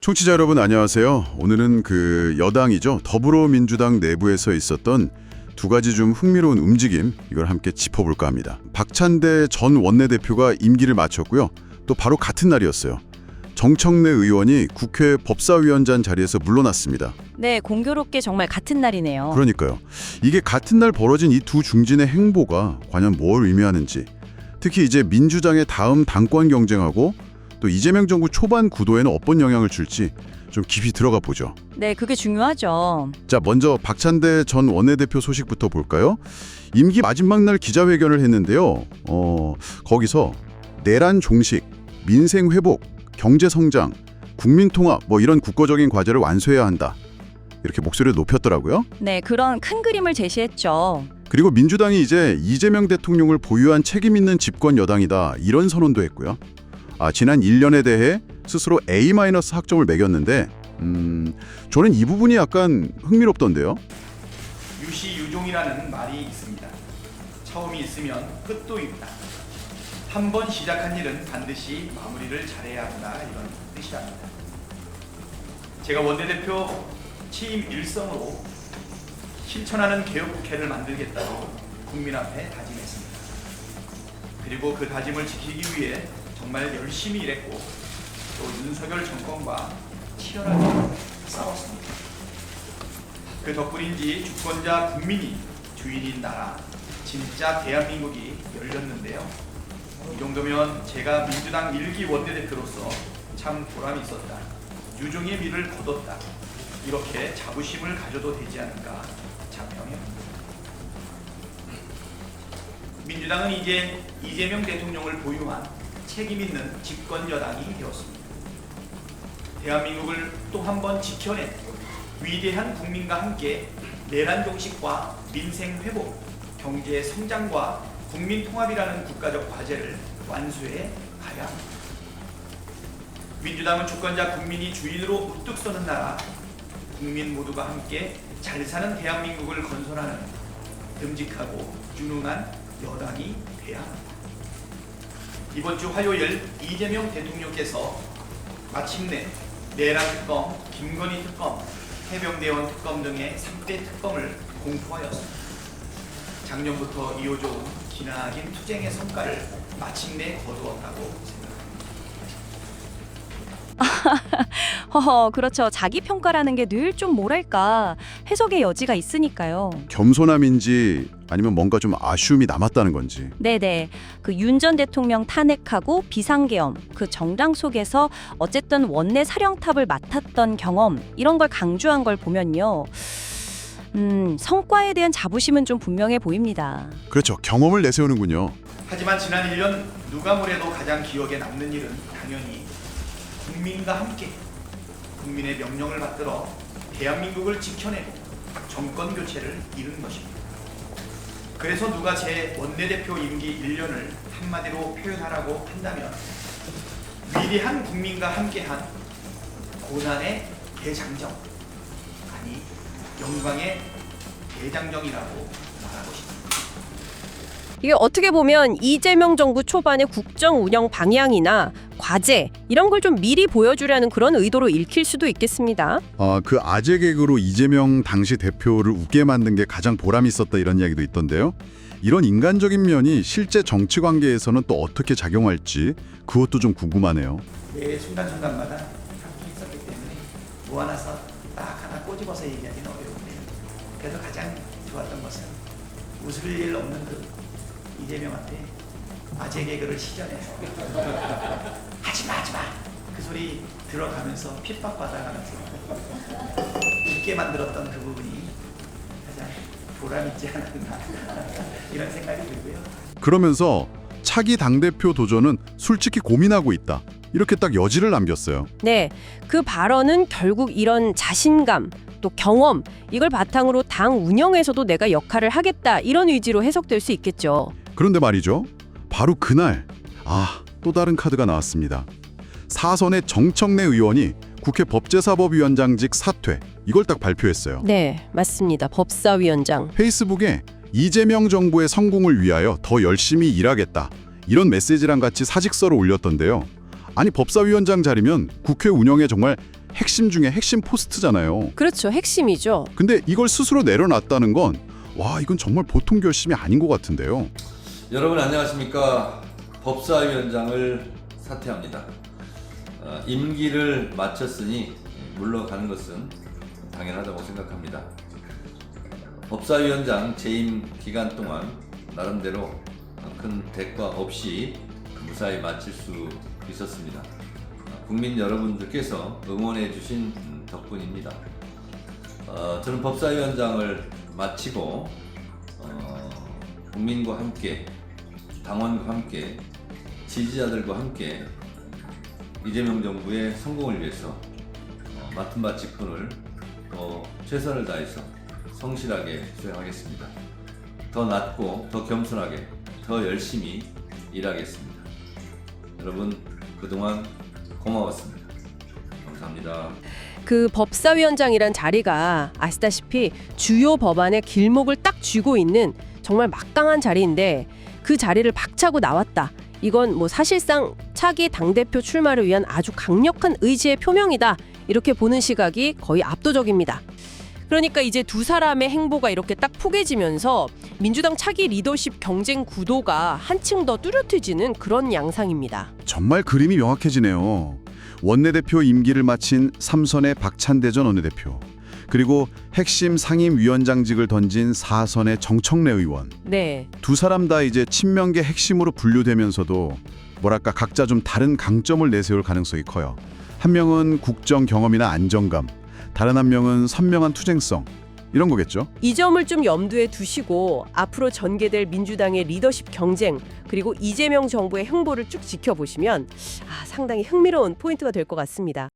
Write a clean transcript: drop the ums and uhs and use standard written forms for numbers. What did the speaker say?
청취자 여러분 안녕하세요. 오늘은 여당이죠. 더불어민주당 내부에서 있었던 두 가지 좀 흥미로운 움직임, 이걸 함께 짚어볼까 합니다. 박찬대 전 원내대표가 임기를 마쳤고요. 또 바로 같은 날이었어요. 정청래 의원이 국회 법사위원장 자리에서 물러났습니다. 네, 공교롭게 정말 같은 날이네요. 그러니까요. 이게 같은 날 벌어진 이 두 중진의 행보가 과연 뭘 의미하는지, 특히 이제 민주당의 다음 당권 경쟁하고 또 이재명 정부 초반 구도에는 어떤 영향을 줄지 좀 깊이 들어가 보죠. 네, 그게 중요하죠. 자, 먼저 박찬대 전 원내대표 소식부터 볼까요? 임기 마지막 날 기자회견을 했는데요. 거기서 내란 종식, 민생 회복, 경제 성장, 국민 통합 이런 국가적인 과제를 완수해야 한다. 이렇게 목소리를 높였더라고요. 네, 그런 큰 그림을 제시했죠. 그리고 민주당이 이제 이재명 대통령을 보유한 책임 있는 집권 여당이다. 이런 선언도 했고요. 지난 1년에 대해 스스로 A- 학점을 매겼는데 저는 이 부분이 약간 흥미롭던데요. 유시유종이라는 말이 있습니다. 처음이 있으면 끝도 있다. 한 번 시작한 일은 반드시 마무리를 잘해야 한다, 이런 뜻이랍니다. 제가 원내대표 취임 일성으로 실천하는 개혁국회를 만들겠다고 국민 앞에 다짐했습니다. 그리고 그 다짐을 지키기 위해 정말 열심히 일했고 또 윤석열 정권과 치열하게 싸웠습니다. 그 덕분인지 주권자 국민이 주인인 나라, 진짜 대한민국이 열렸는데요. 이 정도면 제가 민주당 1기 원내대표로서 참 보람이 있었다, 유종의 미를 거뒀다, 이렇게 자부심을 가져도 되지 않을까 자평해봅니다. 민주당은 이제 이재명 대통령을 보유한 책임 있는 집권 여당이 되었습니다. 대한민국을 또 한 번 지켜낸 위대한 국민과 함께 내란 종식과 민생 회복, 경제 성장과 국민 통합이라는 국가적 과제를 완수해 가야 합니다. 민주당은 주권자 국민이 주인으로 우뚝 서는 나라, 국민 모두가 함께 잘 사는 대한민국을 건설하는 듬직하고 유능한 여당이 돼야 합니다. 이번 주 화요일 이재명 대통령께서 마침내 내란 특검, 김건희 특검, 해병대원 특검 등의 3대 특검을 공포하였습니다. 작년부터 이어져온 기나긴 투쟁의 성과를 마침내 거두었다고 생각합니다. 허허, 그렇죠. 자기 평가라는 게 늘 좀 뭐랄까 해석의 여지가 있으니까요. 겸손함인지 아니면 뭔가 좀 아쉬움이 남았다는 건지. 네네. 그 윤 전 대통령 탄핵하고 비상계엄, 그 정당 속에서 어쨌든 원내 사령탑을 맡았던 경험, 이런 걸 강조한 걸 보면요. 성과에 대한 자부심은 좀 분명해 보입니다. 그렇죠. 경험을 내세우는군요. 하지만 지난 1년 누가 뭐래도 가장 기억에 남는 일은 당연히 국민과 함께 국민의 명령을 받들어 대한민국을 지켜내고 정권 교체를 이룬 것입니다. 그래서 누가 제 원내대표 임기 1년을 한마디로 표현하라고 한다면 위대한 국민과 함께한 고난의 대장정, 아니 영광의 대장정이라고 말하고 싶습니다. 이게 어떻게 보면 이재명 정부 초반의 국정 운영 방향이나 과제 이런 걸 좀 미리 보여주려는 그런 의도로 읽힐 수도 있겠습니다. 그 아재 개그로 이재명 당시 대표를 웃게 만든 게 가장 보람이 있었다, 이런 이야기도 있던데요. 이런 인간적인 면이 실제 정치 관계에서는 또 어떻게 작용할지 그것도 좀 궁금하네요. 매 순간순간마다 함께 있었기 때문에 모아놔서 딱 하나 꼬집어서 얘기하기는 어려운데요. 그래서 가장 좋았던 것은 웃을 일 없는 그 이재명한테 아재 개그를 시전해서 하지마 그 소리 들어가면서 핍박받아가면서 웃게 만들었던 그 부분이 가장 보람있지 않았나 이런 생각이 들고요. 그러면서 차기 당대표 도전은 솔직히 고민하고 있다, 이렇게 딱 여지를 남겼어요. 네, 그 발언은 결국 이런 자신감 또 경험 이걸 바탕으로 당 운영에서도 내가 역할을 하겠다 이런 의지로 해석될 수 있겠죠. 그런데 말이죠. 바로 그날 또 다른 카드가 나왔습니다. 사선의 정청래 의원이 국회 법제사법위원장직 사퇴, 이걸 딱 발표했어요. 네, 맞습니다. 법사위원장. 페이스북에 이재명 정부의 성공을 위하여 더 열심히 일하겠다, 이런 메시지랑 같이 사직서를 올렸던데요. 아니, 법사위원장 자리면 국회 운영에 정말 핵심 중에 핵심 포스트잖아요. 그렇죠. 핵심이죠. 근데 이걸 스스로 내려놨다는 건 와, 이건 정말 보통 결심이 아닌 것 같은데요. 여러분 안녕하십니까. 법사위원장을 사퇴합니다. 임기를 마쳤으니 물러가는 것은 당연하다고 생각합니다. 법사위원장 재임 기간 동안 나름대로 큰 대가 없이 무사히 마칠 수 있었습니다. 국민 여러분들께서 응원해 주신 덕분입니다. 저는 법사위원장을 마치고 국민과 함께, 당원과 함께, 지지자들과 함께 이재명 정부의 성공을 위해서 맡은 바 직분을 더 최선을 다해서 성실하게 수행하겠습니다. 더 낫고 더 겸손하게 더 열심히 일하겠습니다. 여러분 그동안 고마웠습니다. 감사합니다. 그 법사위원장이란 자리가 아시다시피 주요 법안의 길목을 딱 쥐고 있는 정말 막강한 자리인데 그 자리를 박차고 나왔다. 이건 뭐 사실상 차기 당대표 출마를 위한 아주 강력한 의지의 표명이다. 이렇게 보는 시각이 거의 압도적입니다. 그러니까 이제 두 사람의 행보가 이렇게 딱 포개지면서 민주당 차기 리더십 경쟁 구도가 한층 더 뚜렷해지는 그런 양상입니다. 정말 그림이 명확해지네요. 원내대표 임기를 마친 삼선의 박찬대 전 원내대표, 그리고 핵심 상임위원장직을 던진 사선의 정청래 의원. 네. 두 사람 다 이제 친명계 핵심으로 분류되면서도 뭐랄까 각자 좀 다른 강점을 내세울 가능성이 커요. 한 명은 국정 경험이나 안정감, 다른 한 명은 선명한 투쟁성, 이런 거겠죠. 이 점을 좀 염두에 두시고 앞으로 전개될 민주당의 리더십 경쟁 그리고 이재명 정부의 행보를 쭉 지켜보시면 상당히 흥미로운 포인트가 될 것 같습니다.